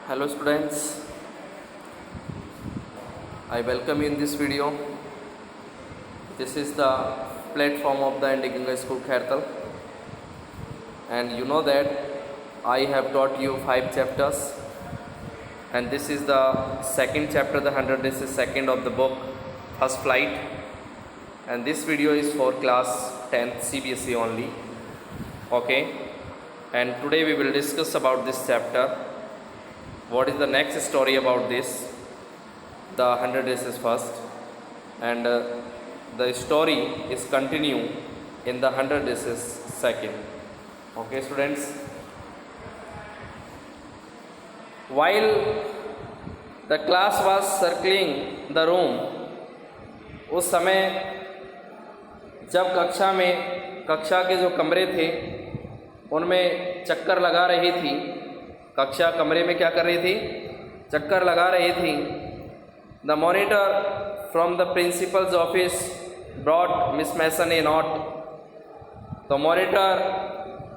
Hello students, I welcome you in this video. This is the platform of the Indian School Khairtal, and you know that I have taught you 5 chapters, and this is the second chapter, the 100 days is second of the book, First Flight, and this video is for class 10th CBSE only. Okay, and today we will discuss about this chapter. What is the next story about this? The 100 days is first, and the story is continue in the 100 days is second. Okay, students. While the class was circling the room, उस समय जब कक्षा के जो कमरे थे उनमें चक्कर लगा रही थी, कक्षा कमरे में क्या कर रही थी? चक्कर लगा रही थी. The monitor from the principal's office brought Miss Mason a note. तो मॉनिटर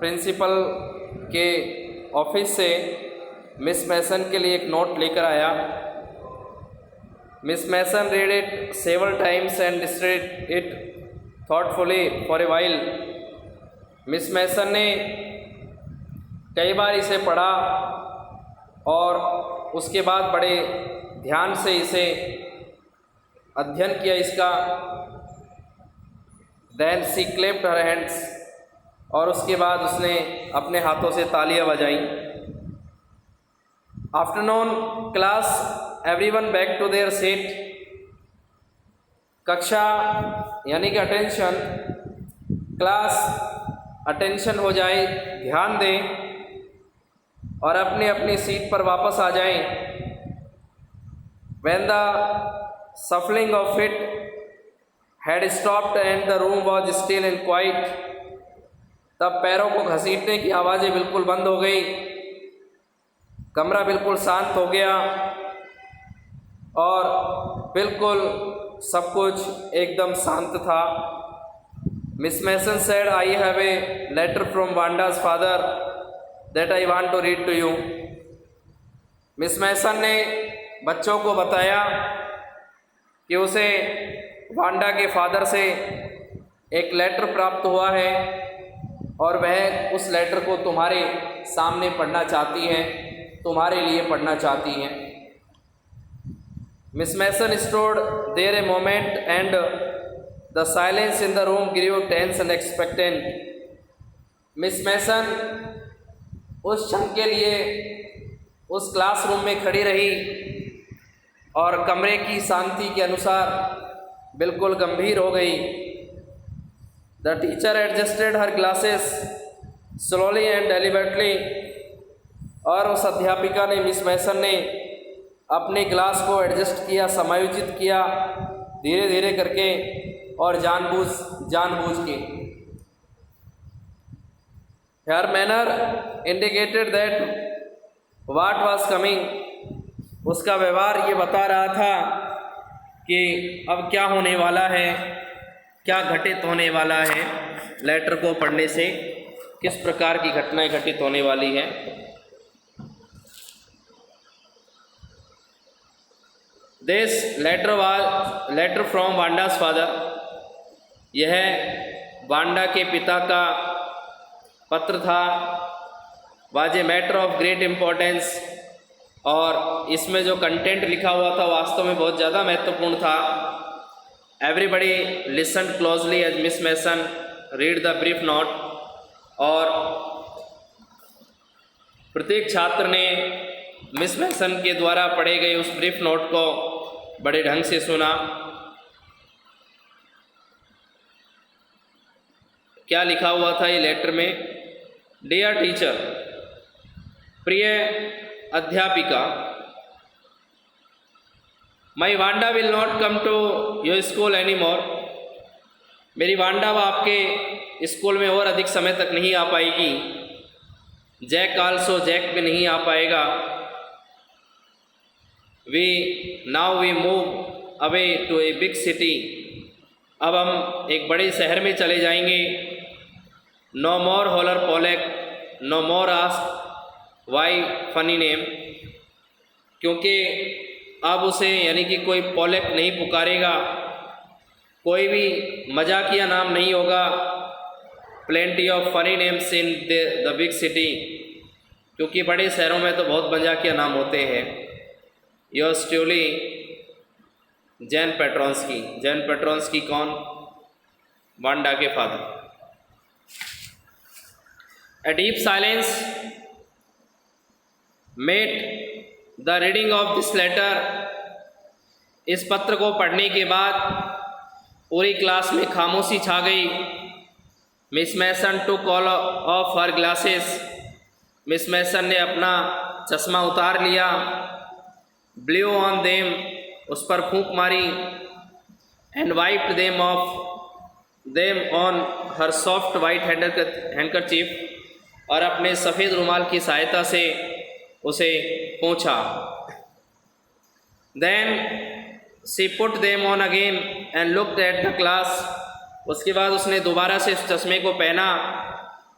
प्रिंसिपल के ऑफिस से मिस मैसन के लिए एक नोट लेकर आया. Miss Mason read it several times and studied it thoughtfully for a while. Miss Mason ने कई बार इसे पढ़ा और उसके बाद बड़े ध्यान से इसे अध्ययन किया इसका. Then she clapped her hands, और उसके बाद उसने अपने हाथों से तालियां बजाई. Afternoon class everyone back to their seat. कक्षा यानी कि अटेंशन, क्लास अटेंशन हो जाए, ध्यान दें और अपनी अपनी सीट पर वापस आ जाएं. When the shuffling of feet had stopped and the room was still and quiet, तब पैरों को घसीटने की आवाज़ें बिल्कुल बंद हो गई, कमरा बिल्कुल शांत हो गया और बिल्कुल सब कुछ एकदम शांत था. Miss Mason said, I have a letter from Vanda's father that I want to read to you. Miss Mason ने बच्चों को बताया कि उसे वांडा के फादर से एक लेटर प्राप्त हुआ है और वह उस लेटर को तुम्हारे सामने पढ़ना चाहती हैं, तुम्हारे लिए पढ़ना चाहती हैं. Miss Mason stood there a moment and the silence in the room grew tense and expectant. Miss Mason उस क्षण के लिए उस क्लासरूम में खड़ी रही और कमरे की शांति के अनुसार बिल्कुल गंभीर हो गई. The teacher adjusted her glasses slowly and deliberately. और उस अध्यापिका ने, मिस मैसन ने अपने क्लास को एडजस्ट किया, समायोजित किया धीरे धीरे करके और जानबूझ के. Her manner indicated that what was coming. उसका व्यवहार ये बता रहा था कि अब क्या होने वाला है, क्या घटित होने वाला है. लेटर को पढ़ने से किस प्रकार की घटनाएं घटित होने वाली हैं. This letter from Vanda's father. यह वांडा के पिता का पत्र था. Was a matter of great importance. और इसमें जो कंटेंट लिखा हुआ था वास्तव में बहुत ज़्यादा महत्वपूर्ण था. Everybody listen closely as Miss Mason read the brief note. और प्रत्येक छात्र ने मिस मैसन के द्वारा पढ़े गए उस ब्रीफ नोट को बड़े ढंग से सुना. क्या लिखा हुआ था ये लेटर में? डियर टीचर, प्रिय अध्यापिका, my Wanda will not come to your school any more. मेरी वांडा अब आपके स्कूल में और अधिक समय तक नहीं आ पाएगी. जैक आल्सो, जैक भी नहीं आ पाएगा. Now we move away to a big city. अब हम एक बड़े शहर में चले जाएंगे. No more holler Polack, no more ask why funny name. क्योंकि अब उसे यानी कि कोई पॉलेक नहीं पुकारेगा, कोई भी मजाकिया नाम नहीं होगा। Plenty of funny names in the big city, क्योंकि बड़े शहरों में तो बहुत मजाकिया नाम होते हैं। Yours truly Jan Petronski. Jan Petronski कौन? वांडा के father. A deep silence met the reading of this letter। इस पत्र को पढ़ने के बाद पूरी क्लास में खामोशी छा गई। Miss Mason took all of her glasses। Miss Mason ने अपना चश्मा उतार लिया। blew on them, उस पर फूंक मारी। and wiped them on her soft white handkerchief, और अपने सफ़ेद रुमाल की सहायता से उसे पोंछा। Then she put them on again and looked at the class। उसके बाद उसने दोबारा से इस चश्मे को पहना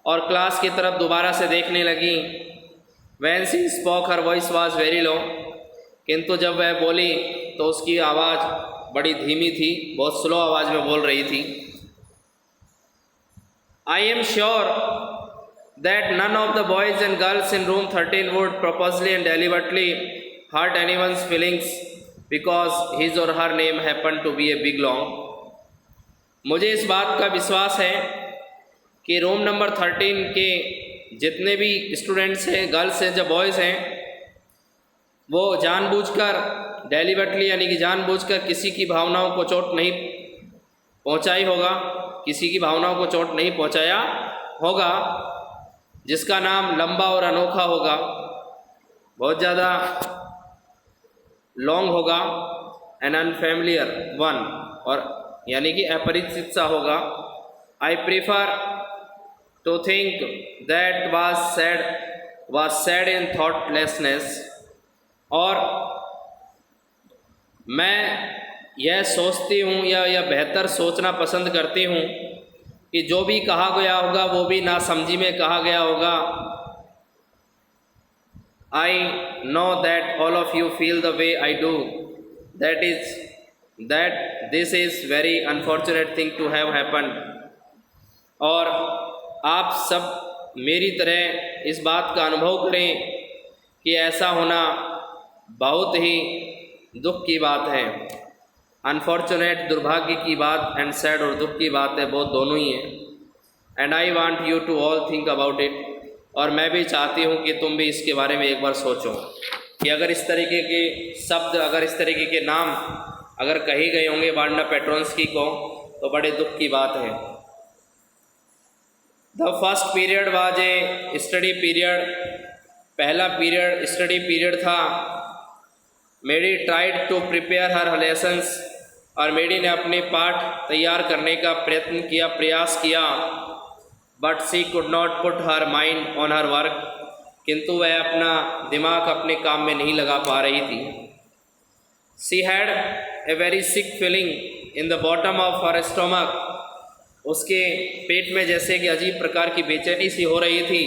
और क्लास की तरफ दोबारा से देखने लगी। When she spoke her voice was very low। किंतु जब वह बोली तो उसकी आवाज़ बड़ी धीमी थी, बहुत स्लो आवाज़ में बोल रही थी। I am sure that none of the boys and girls in room 13 would purposely and deliberately hurt anyone's feelings because his or her name happened to be a big long। मुझे इस बात का विश्वास है कि रूम नंबर 13 के जितने भी स्टूडेंट्स हैं, गर्ल्स हैं, जब बॉयज़ हैं, वो जानबूझकर डेलिबरेटली यानी कि जानबूझकर किसी की भावनाओं को चोट नहीं पहुंचाई होगा, किसी की भावनाओं को चोट नहीं पहुंचाया होगा, जिसका नाम लंबा और अनोखा होगा, बहुत ज़्यादा लॉन्ग होगा, एन अनफेमिलियर वन, और यानी कि अपरिचित सा होगा। I prefer to think that was said in thoughtlessness. और मैं यह सोचती हूँ या बेहतर सोचना पसंद करती हूँ कि जो भी कहा गया होगा वो भी नासमझी में कहा गया होगा। I know that all of you feel the way I do, that this is very unfortunate thing to have happened. और आप सब मेरी तरह इस बात का अनुभव करें कि ऐसा होना बहुत ही दुख की बात है। अनफॉर्चुनेट दुर्भाग्य की बात, एंड सैड और दुख की बात है, बहुत दोनों ही हैं। And I want you to all think about it. और मैं भी चाहती हूँ कि तुम भी इसके बारे में एक बार सोचो कि अगर इस तरीके के शब्द, अगर इस तरीके के नाम अगर कही गए होंगे वांडा पेट्रोंस्की को, तो बड़े दुख की बात है। The first period was a study period. पहला पीरियड स्टडी पीरियड था। Maddie tried to prepare her lessons. और मेडी ने अपने पाठ तैयार करने का प्रयत्न किया, प्रयास किया। But she could not put her mind on her work. किंतु वह अपना दिमाग अपने काम में नहीं लगा पा रही थी। She had a very sick feeling in the bottom of her stomach. उसके पेट में जैसे कि अजीब प्रकार की बेचैनी सी हो रही थी।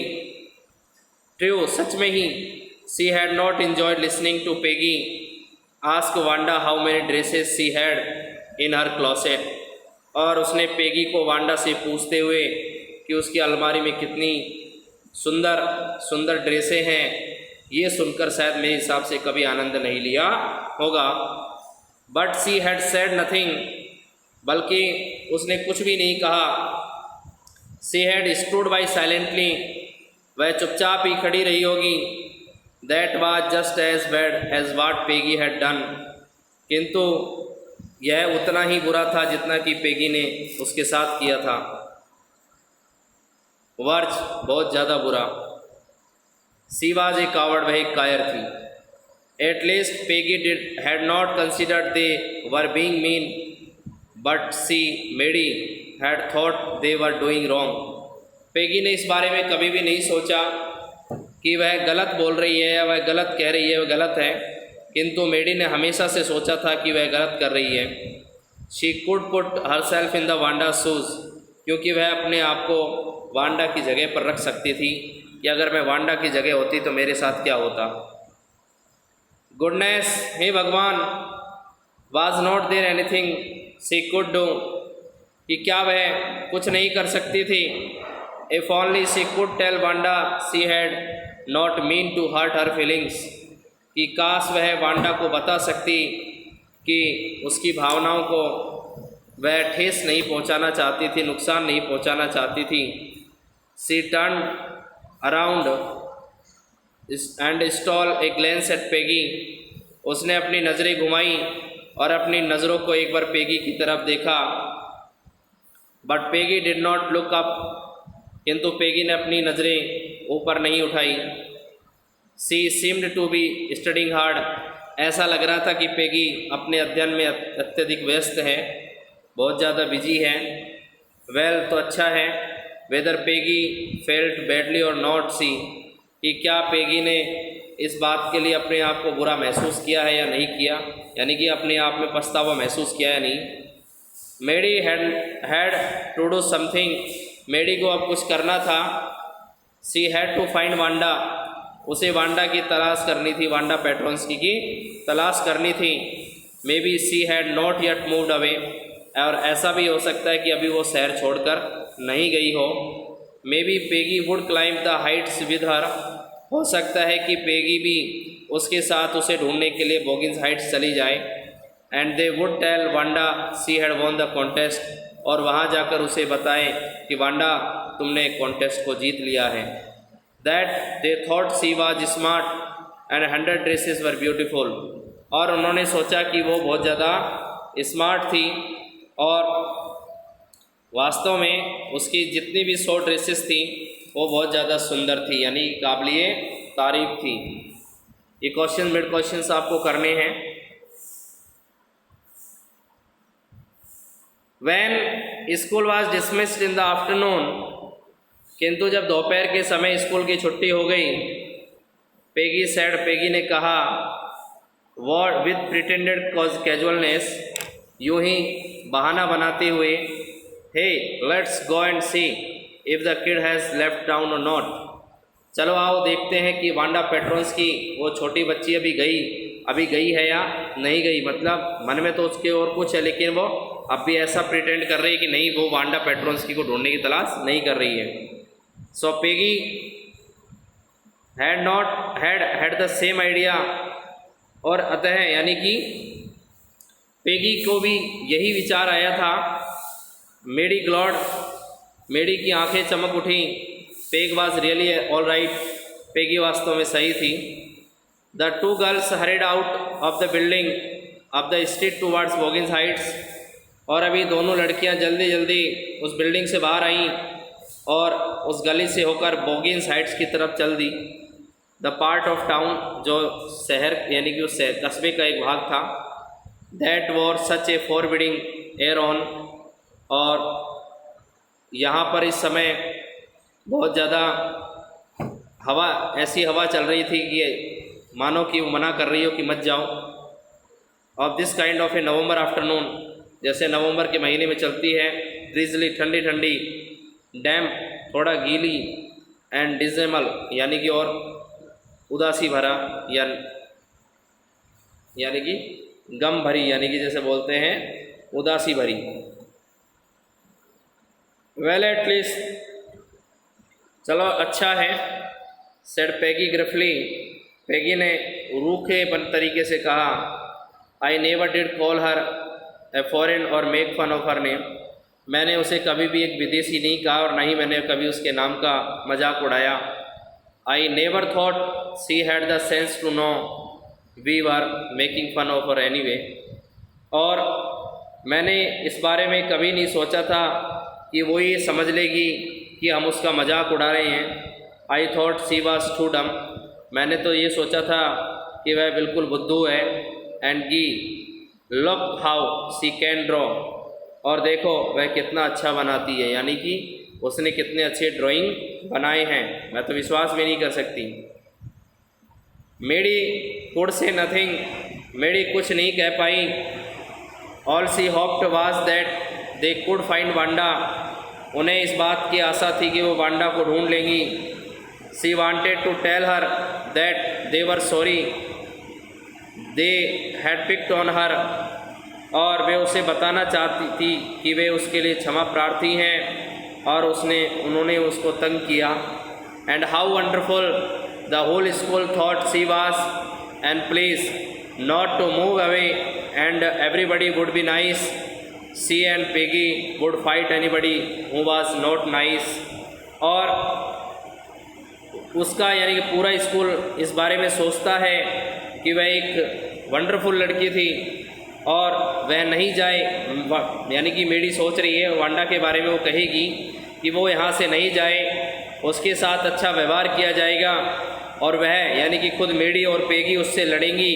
ट्रू, सच में ही। She had not enjoyed listening to Peggy ask Wanda how many dresses she had in her closet. और उसने पेगी को वांडा से पूछते हुए कि उसकी अलमारी में कितनी सुंदर सुंदर ड्रेसें हैं, ये सुनकर शायद मेरे हिसाब से कभी आनंद नहीं लिया होगा। But she had said nothing. बल्कि उसने कुछ भी नहीं कहा। She had stood by silently. वह चुपचाप ही खड़ी रही होगी। That was just as bad as what Peggy had done. किंतु यह उतना ही बुरा था जितना कि पेगी ने उसके साथ किया था। वर्ज, बहुत ज़्यादा बुरा। सी वाज ए कावर्ड, वह एक कायर थी। At least Peggy had not considered they were being mean, but she Maddie had thought they were doing wrong. Peggy ने इस बारे में कभी भी नहीं सोचा कि वह गलत बोल रही है या वह गलत कह रही है, वह गलत है। किंतु मेडी ने हमेशा से सोचा था कि वह गलत कर रही है। She could put her self in the Wanda shoes. क्योंकि वह अपने आप को वांडा की जगह पर रख सकती थी कि अगर मैं वांडा की जगह होती तो मेरे साथ क्या होता। गुडनेस, हे भगवान, was not there anything she could do, कि क्या वह कुछ नहीं कर सकती थी। If only she could tell Wanda she had not meant to hurt her feelings, कि काश वह वांडा को बता सकती कि उसकी भावनाओं को वह ठेस नहीं पहुंचाना चाहती थी, नुकसान नहीं पहुंचाना चाहती थी। She turn around and stole a glance at Peggy, उसने अपनी नज़रें घुमाई और अपनी नज़रों को एक बार पेगी की तरफ देखा। But Peggy did not look up, किंतु पेगी ने अपनी नज़रें ऊपर नहीं उठाई। She seemed to be studying hard, ऐसा लग रहा था कि पेगी अपने अध्ययन में अत्यधिक व्यस्त है, बहुत ज़्यादा बिजी है। वेल, तो अच्छा है। वेदर पेगी फेल्ट बैडली और नॉट, सी, कि क्या पेगी ने इस बात के लिए अपने आप को बुरा महसूस किया है या नहीं किया, यानी कि अपने आप में पछतावा महसूस किया या नहीं। Maddie had to do something, Maddie को अब कुछ करना था। She had to find Wanda, उसे वांडा की तलाश करनी थी, वांडा पेट्रोंस्की की तलाश करनी थी। Maybe she had not yet moved away, और ऐसा भी हो सकता है कि अभी वो शहर छोड़कर नहीं गई हो। May be Peggy would climb the Heights with her, हो सकता है कि पेगी भी उसके साथ उसे ढूंढने के लिए बॉगिंस हाइट्स चली जाए। And they would tell Wanda she had won the contest, और वहाँ जाकर उसे बताएं कि वांडा, तुमने कॉन्टेस्ट को जीत लिया है। That they thought she was smart and 100 dresses were beautiful, और उन्होंने सोचा कि वो बहुत ज़्यादा स्मार्ट थी और वास्तव में उसकी जितनी भी 100 ड्रेसेस थी वो बहुत ज़्यादा सुंदर थी, यानी काबिलिए तारीफ थी। ये क्वेश्चन मिड क्वेश्चंस आपको करने हैं। When school was dismissed in the afternoon, किंतु जब दोपहर के समय स्कूल की छुट्टी हो गई, पेगी सेड, पेगी ने कहा, वॉट विद प्रिटेंडेड कैजुअलनेस, यूं ही बहाना बनाते हुए, hey let's go and see if the kid has left town or not, चलो आओ देखते हैं कि वांडा पेट्रोंस्की, वो छोटी बच्ची अभी गई है या नहीं गई। मतलब मन में तो उसके और कुछ है, लेकिन वो अब भी ऐसा प्रिटेंड कर रही है कि नहीं, वो वांडा पेट्रोंस्की को ढूंढने की तलाश नहीं कर रही है। So Peggy had the same idea, और अतः यानी कि पेगी को भी यही विचार आया था। मेडी ग्लॉड, मेडी की आंखें चमक उठी। Peg was really all right, Peggy वास्तव में सही थी। The two girls hurried out of the building of the street towards Boggins Heights, और अभी दोनों लड़कियां जल्दी जल्दी उस बिल्डिंग से बाहर आईं और उस गली से होकर बॉगिंस हाइट्स की तरफ चल दी। द पार्ट ऑफ टाउन, जो शहर यानी कि उस कस्बे का एक भाग था, that war such A forbidding air on, और यहाँ पर इस समय बहुत ज़्यादा हवा, ऐसी हवा चल रही थी कि मानो कि वो मना कर रही हो कि मत जाओ। Of this kind of A November afternoon, जैसे नवंबर के महीने में चलती है, ड्रिजली ठंडी ठंडी, डैम थोड़ा गीली, एंड डिजेमल यानी कि और उदासी भरा, यानी कि गम भरी, यानी कि जैसे बोलते हैं उदासी भरी। वेल एटलीस्ट, चलो अच्छा है, सेड पेगी ग्रिफली, पेगी ने रूखे तरीके से कहा, I never did call her a foreign or make fun of her name, मैंने उसे कभी भी एक विदेशी नहीं कहा और ना ही मैंने कभी उसके नाम का मजाक उड़ाया। I never thought she had the sense to know we were making fun of her anyway, और मैंने इस बारे में कभी नहीं सोचा था कि वो ये समझ लेगी कि हम उसका मजाक उड़ा रहे हैं। I thought she was too dumb, मैंने तो ये सोचा था कि वह बिल्कुल बुद्धू है। And gee look how she can draw, और देखो वह कितना अच्छा बनाती है, यानी कि उसने कितने अच्छे ड्राइंग बनाए हैं, मैं तो विश्वास भी नहीं कर सकती। मेडी कुड से नथिंग, मेडी कुछ नहीं कह पाई। All she hoped was that they could find Wanda, उन्हें इस बात की आशा थी कि वो वांडा को ढूंढ लेंगी। She wanted to tell her that they were sorry, they had picked on her, और वे उसे बताना चाहती थी कि वे उसके लिए क्षमा प्रार्थी हैं और उन्होंने उसको तंग किया। And how wonderful the whole school thought she was and please not to move away and everybody would be nice. She and Peggy would fight anybody who was not nice. और उसका यानी कि पूरा स्कूल इस बारे में सोचता है कि वह एक वंडरफुल लड़की थी और वह नहीं जाए, यानी कि मेडी सोच रही है वांडा के बारे में, वो कहेगी कि वो यहाँ से नहीं जाए, उसके साथ अच्छा व्यवहार किया जाएगा और वह यानी कि खुद मेडी और पेगी उससे लड़ेंगी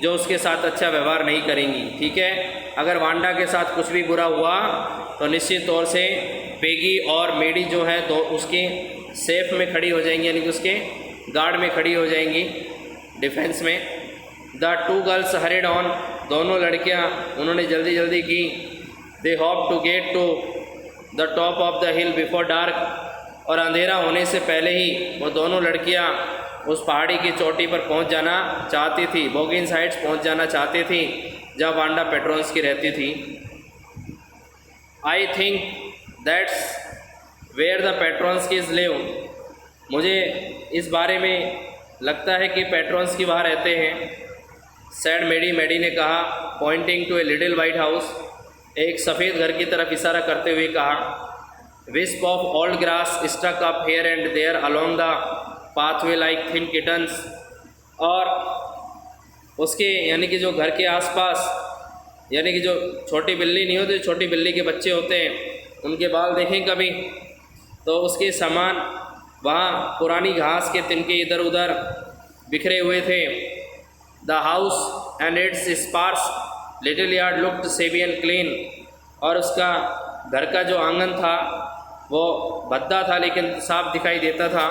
जो उसके साथ अच्छा व्यवहार नहीं करेंगी। ठीक है, अगर वांडा के साथ कुछ भी बुरा हुआ तो निश्चित तौर से पेगी और मेडी जो है तो उसके सेफ में खड़ी हो जाएंगी, यानी कि उसके गार्ड में खड़ी हो जाएंगी, डिफेंस में। The two girls hurried on, दोनों लड़कियां उन्होंने जल्दी जल्दी की। They hope to get to the top of the hill before dark, और अंधेरा होने से पहले ही वो दोनों लड़कियां उस पहाड़ी की चोटी पर पहुंच जाना चाहती थी, बोगिन हाइट्स पहुंच जाना चाहती थी जब वांडा पेट्रोन्स की रहती थी। I think that's where the Petronskis live, मुझे इस बारे में लगता है कि पेट्रोन्स की वहाँ रहते हैं। सैड मेडी ने कहा, pointing to a little white house, एक सफ़ेद घर की तरफ इशारा करते हुए कहा। Wisp of old grass stuck up here and there along the pathway like thin kittens, और उसके यानी कि जो घर के आसपास यानी कि जो छोटी बिल्ली नहीं होती, छोटी बिल्ली के बच्चे होते हैं, उनके बाल देखें कभी तो उसके समान वहाँ पुरानी घास के तिनके इधर उधर बिखरे हुए थे। The house and its sparse little yard looked shabby and clean, और उसका घर का जो आंगन था वो भद्दा था लेकिन साफ दिखाई देता था।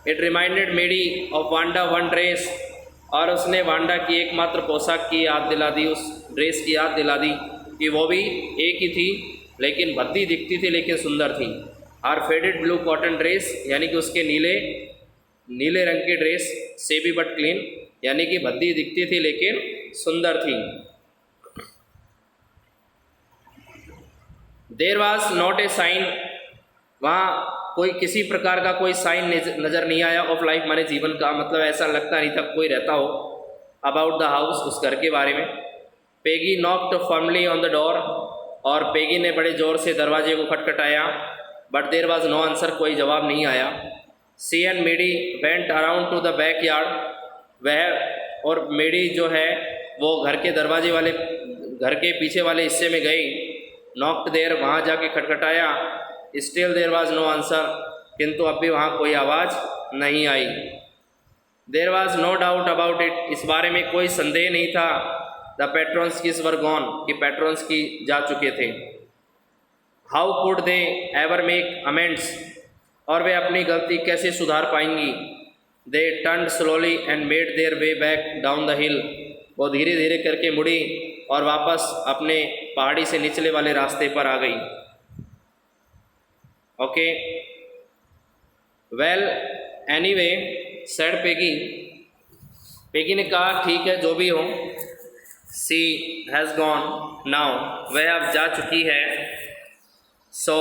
It reminded Maddie of Wanda one dress, और उसने वांडा की एकमात्र पोशाक की याद दिला दी, उस ड्रेस की याद दिला दी कि वो भी एक ही थी लेकिन भद्दी दिखती थी लेकिन सुंदर थी। Her faded blue cotton dress, यानी कि उसके नीले रंग की ड्रेस, सेबी बट क्लीन, यानी कि भद्दी दिखती थी लेकिन सुंदर थी। There was not a sign, वहाँ कोई किसी प्रकार का कोई साइन नज़र नहीं आया ऑफ लाइफ, माने जीवन का, मतलब ऐसा लगता नहीं था कोई रहता हो। अबाउट द हाउस, उस घर के बारे में। Peggy knocked firmly on the door, और पेगी ने बड़े ज़ोर से दरवाजे को खटखटाया, but there was no answer, कोई जवाब नहीं आया। She and Maddie went around to the back yard, वह और मेडी जो है वो घर के दरवाजे वाले, घर के पीछे वाले हिस्से में गई। नॉक्ड देर, वहाँ जाके खटखटाया। Still there was no answer, किंतु अब भी वहाँ कोई आवाज़ नहीं आई। There was no doubt about it, इस बारे में कोई संदेह नहीं था। द पेट्रॉन्स किस वर गॉन, कि पेट्रॉन्स की जा चुके थे। How could they ever make amends, और वे अपनी गलती कैसे सुधार पाएंगी। They turn slowly and made their way back down the हिल, वो धीरे धीरे करके मुड़ी और वापस अपने पहाड़ी से निचले वाले रास्ते पर आ गई। Okay, well anyway said Peggy, Peggy ने कहा ठीक है जो भी हो। सी हैज़ गॉन नाउ, वह अब जा चुकी है। So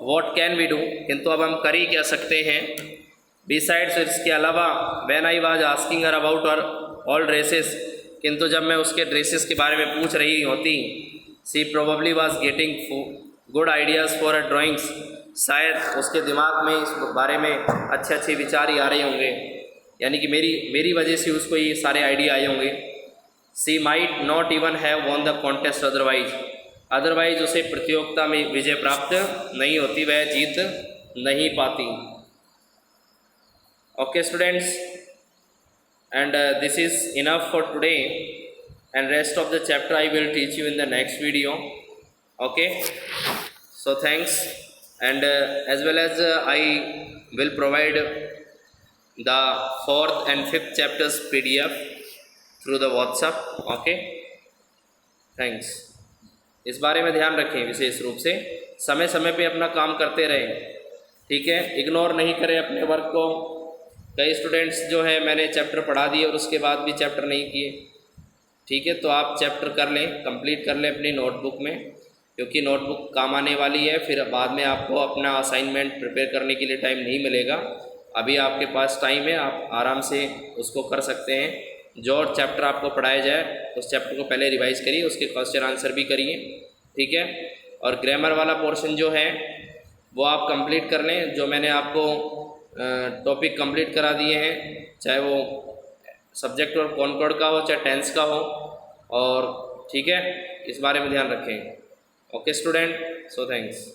what can we do, किंतु अब हम कर ही क्या सकते हैं। बिसाइड्स, इसके अलावा, when I was asking her about her all dresses, किंतु जब मैं उसके ड्रेसेस के बारे में पूछ रही होती, she probably was getting good ideas for a drawings, शायद उसके दिमाग में इस बारे में अच्छे अच्छे विचार ही आ रहे होंगे, यानी कि मेरी वजह से उसको ये सारे आइडिया आए होंगे। She might not even have won the contest otherwise उसे प्रतियोगिता में विजय प्राप्त नहीं होती, वह जीत नहीं पाती। Okay students, and this is enough for today, and rest of the chapter I will teach you in the next video. Okay, so thanks, and as well as I will provide the 4th and 5th chapters PDF through the WhatsApp. Okay, thanks. इस बारे में ध्यान रखें विशेष रूप से, समय समय पे अपना काम करते रहें, ठीक है, इग्नोर नहीं करें अपने वर्क को। कई स्टूडेंट्स जो है मैंने चैप्टर पढ़ा दिए और उसके बाद भी चैप्टर नहीं किए, ठीक है, तो आप चैप्टर कर लें, कंप्लीट कर लें अपनी नोटबुक में, क्योंकि नोटबुक काम आने वाली है। फिर बाद में आपको अपना असाइनमेंट प्रिपेयर करने के लिए टाइम नहीं मिलेगा। अभी आपके पास टाइम है, आप आराम से उसको कर सकते हैं। जो चैप्टर आपको पढ़ाया जाए उस चैप्टर को पहले रिवाइज करिए, उसके क्वेश्चन आंसर भी करिए, ठीक है। और ग्रामर वाला पोर्शन जो है वो आप कंप्लीट कर लें। जो मैंने आपको टॉपिक कंप्लीट करा दिए हैं, चाहे वो सब्जेक्ट और कॉनकॉर्ड का हो, चाहे टेंस का हो, और ठीक है, इस बारे में ध्यान रखें। Okay student, so thanks.